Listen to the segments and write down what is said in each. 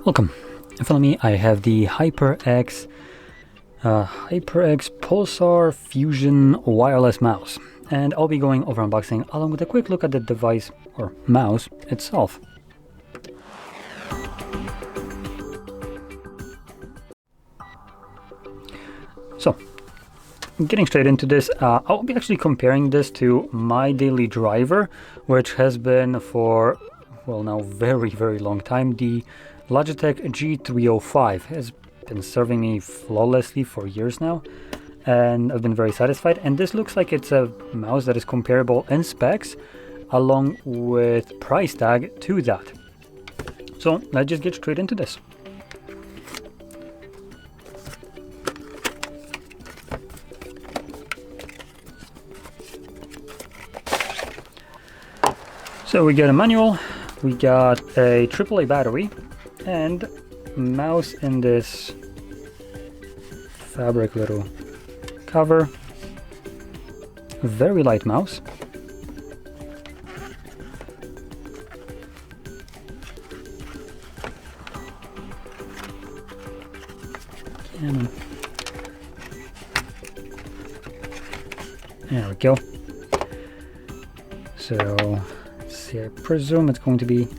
Welcome. In front of me I have the HyperX Pulsefire Fusion wireless mouse, and I'll be going over unboxing along with a quick look at the device or mouse itself. So, getting straight into this, I'll be actually comparing this to my daily driver, which has been for, well, now very long time. The Logitech G305 has been serving me flawlessly for years now, and I've been very satisfied. And this looks like it's a mouse that is comparable in specs along with price tag to that. So let's just get straight into this. So we got a manual, we got a AAA battery, and mouse in this fabric little cover. Very light mouse. Cannon. There we go. So let's see, I presume it's going to be,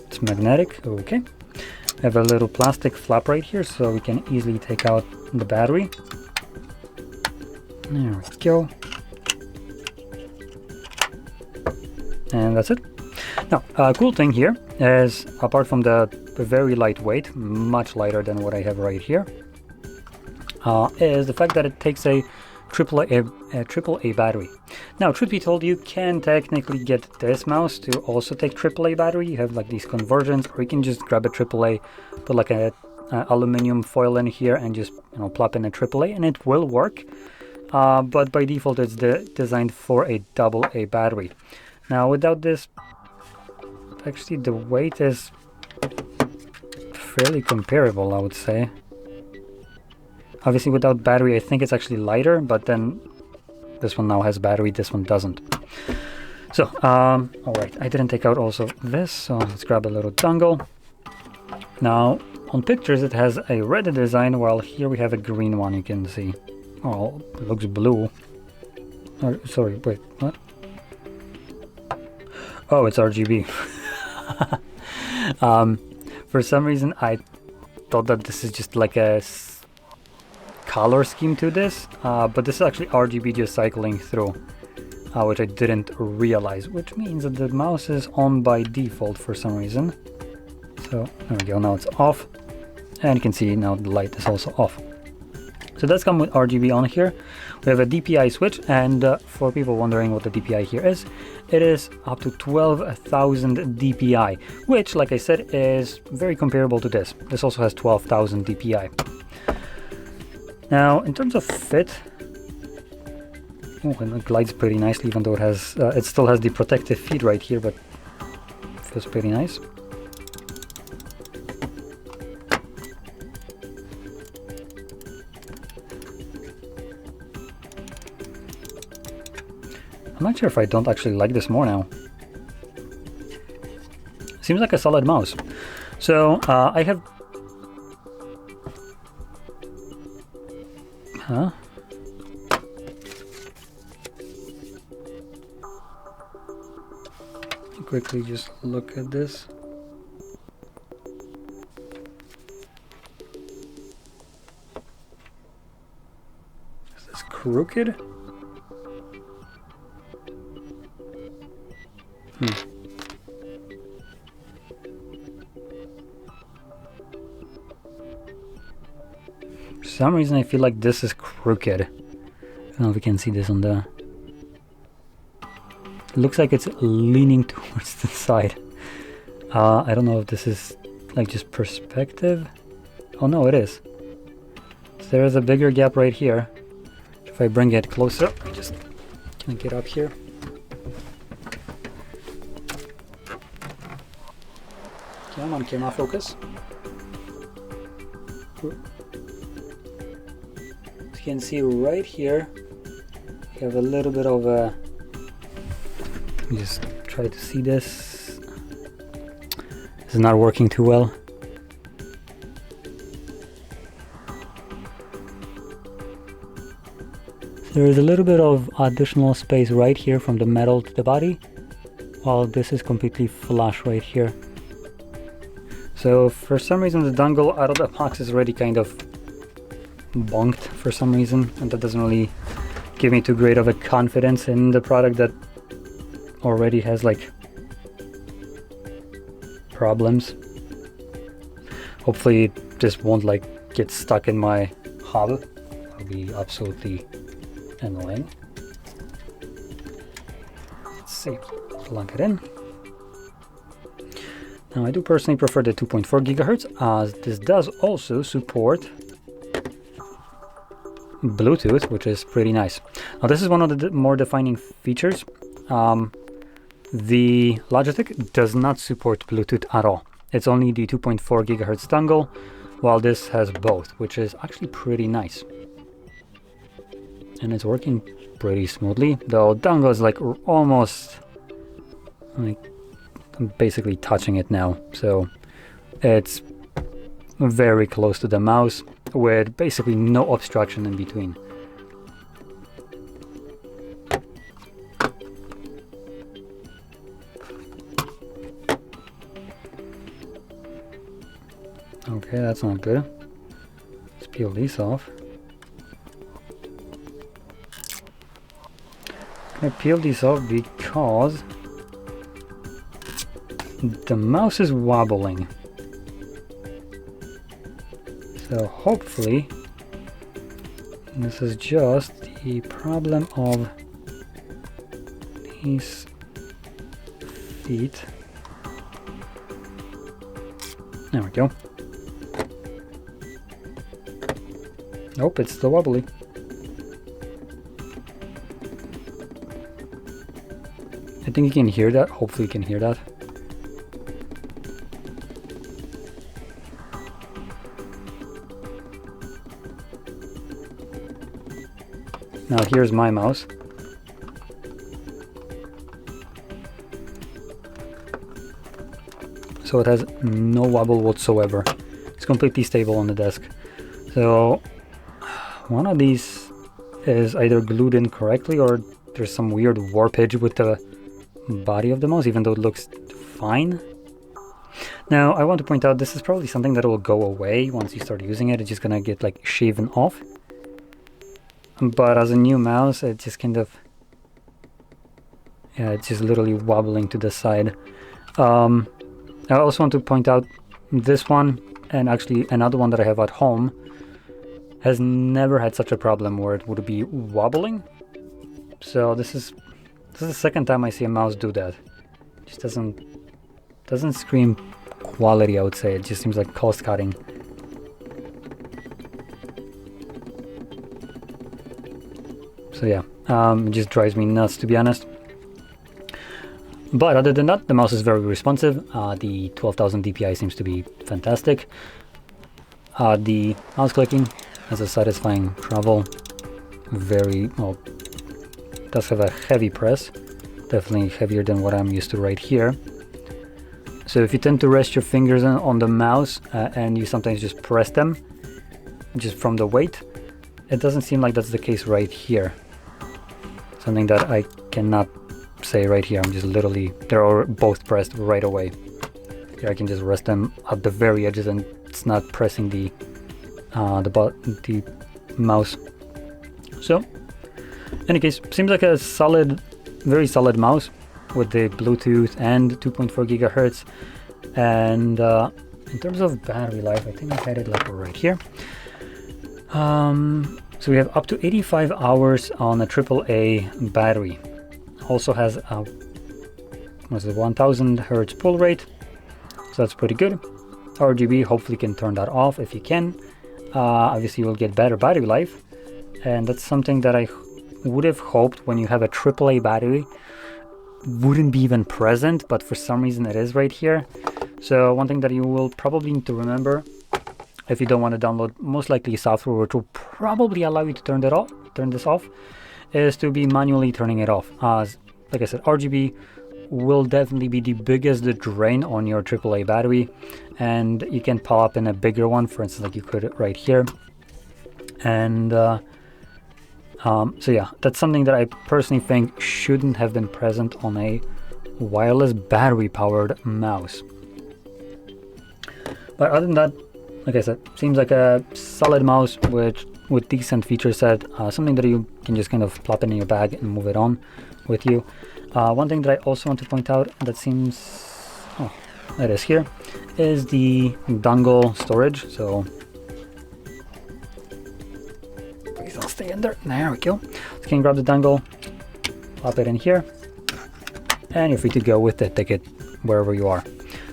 it's magnetic. Okay, I have a little plastic flap right here so we can easily take out the battery. There we go. And that's it. Now, cool thing here is, apart from the very lightweight, much lighter than what I have right here, is the fact that it takes a AAA battery. Now, truth be told, you can technically get this mouse to also take AAA battery. You have like these conversions, or you can just grab a AAA, put like a aluminum foil in here, and just plop in a AAA, and it will work. But by default, it's designed for a AA battery. Now, without this, actually the weight is fairly comparable, I would say. Obviously, without battery, I think it's actually lighter, but then this one now has battery, this one doesn't. So, alright, I didn't take out also this, so let's grab a little dongle. Now, on pictures it has a red design, while here we have a green one, you can see. Oh, it looks blue. Oh, sorry, wait, what? Oh, it's RGB. For some reason I thought that this is just like a color scheme to this, but this is actually RGB just cycling through, which I didn't realize, which means that the mouse is on by default for some reason. So there we go, now it's off, and you can see now the light is also off. So that's come with RGB on here. We have a DPI switch, and for people wondering what the DPI here is, it is up to 12,000 DPI, which, like I said, is very comparable to this. This also has 12,000 DPI. Now, in terms of fit, it glides pretty nicely, even though it has, it still has the protective feet right here, but it feels pretty nice. I'm not sure if I don't actually like this more now. Seems like a solid mouse. So I have... Huh? Quickly just look at this. Is this crooked? For some reason I feel like this is crooked. I don't know if we can see this on the... It looks like it's leaning towards the side. I don't know if this is like just perspective. Oh no, it is. So there is a bigger gap right here. If I bring it closer, I just can get up here. Come on, camera focus. As you can see right here, you have a little bit of a... Just try to see this. This is not working too well. There is a little bit of additional space right here from the metal to the body, while this is completely flush right here. So for some reason the dongle out of the box is already kind of bonked for some reason, and that doesn't really give me too great of a confidence in the product that already has like problems. Hopefully this won't like get stuck in my hub. That'll be absolutely annoying. Let's see, plug it in. Now I do personally prefer the 2.4 gigahertz, as this does also support Bluetooth, which is pretty nice. Now this is one of the more defining features. The Logitech does not support Bluetooth at all. It's only the 2.4 gigahertz dongle, while this has both, which is actually pretty nice. And it's working pretty smoothly. The dongle is like almost like I'm basically touching it now, so it's very close to the mouse with basically no obstruction in between. Okay, that's not good. Let's peel these off. I peel these off because the mouse is wobbling. So hopefully this is just the problem of these feet. There we go. Nope, it's still wobbly. I think you can hear that. Hopefully you can hear that. Now here's my mouse. So it has no wobble whatsoever. It's completely stable on the desk. So one of these is either glued in correctly or there's some weird warpage with the body of the mouse, even though it looks fine. Now I want to point out this is probably something that will go away once you start using it. It's just gonna get like shaven off. But as a new mouse, it just kind of, yeah, it's just literally wobbling to the side. I also want to point out this one, and actually another one that I have at home, has never had such a problem where it would be wobbling. So this is the second time I see a mouse do that. It just doesn't scream quality, I would say. It just seems like cost cutting. So yeah, it just drives me nuts, to be honest. But other than that, the mouse is very responsive. The 12,000 DPI seems to be fantastic. The mouse clicking has a satisfying travel. Very, well, does have a heavy press. Definitely heavier than what I'm used to right here. So if you tend to rest your fingers on the mouse and you sometimes just press them, just from the weight, it doesn't seem like that's the case right here. Something that I cannot say right here. I'm just literally, they're both pressed right away. Here I can just rest them at the very edges and it's not pressing the mouse. So, in any case, seems like a solid, very solid mouse with the Bluetooth and 2.4 gigahertz. And in terms of battery life, I think I had it like right here. So we have up to 85 hours on a AAA battery. Also has a 1000 hertz pull rate, so that's pretty good. RGB, hopefully can turn that off if you can. Obviously you'll get better battery life, and that's something that I would have hoped when you have a AAA battery wouldn't be even present, but for some reason it is right here. So one thing that you will probably need to remember, if you don't want to download most likely software which will probably allow you to turn this off, is to be manually turning it off. As like I said, RGB will definitely be the biggest drain on your AAA battery, and you can pop in a bigger one, for instance, like you could right here. And so yeah, that's something that I personally think shouldn't have been present on a wireless battery powered mouse. But other than that, like I said, seems like a solid mouse with decent feature set, something that you can just kind of plop in your bag and move it on with you. One thing that I also want to point out that seems, oh, that is here, is the dongle storage. So please don't stay in there. There we go. So you can grab the dongle, pop it in here, and you're free to go with the ticket wherever you are.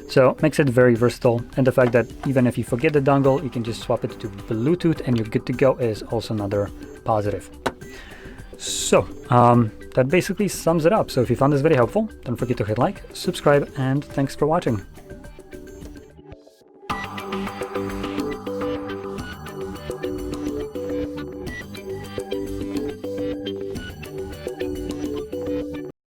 So makes it very versatile, and the fact that even if you forget the dongle, you can just swap it to Bluetooth and you're good to go is also another positive. So that basically sums it up. So if you found this video helpful, don't forget to hit like, subscribe, and thanks for watching.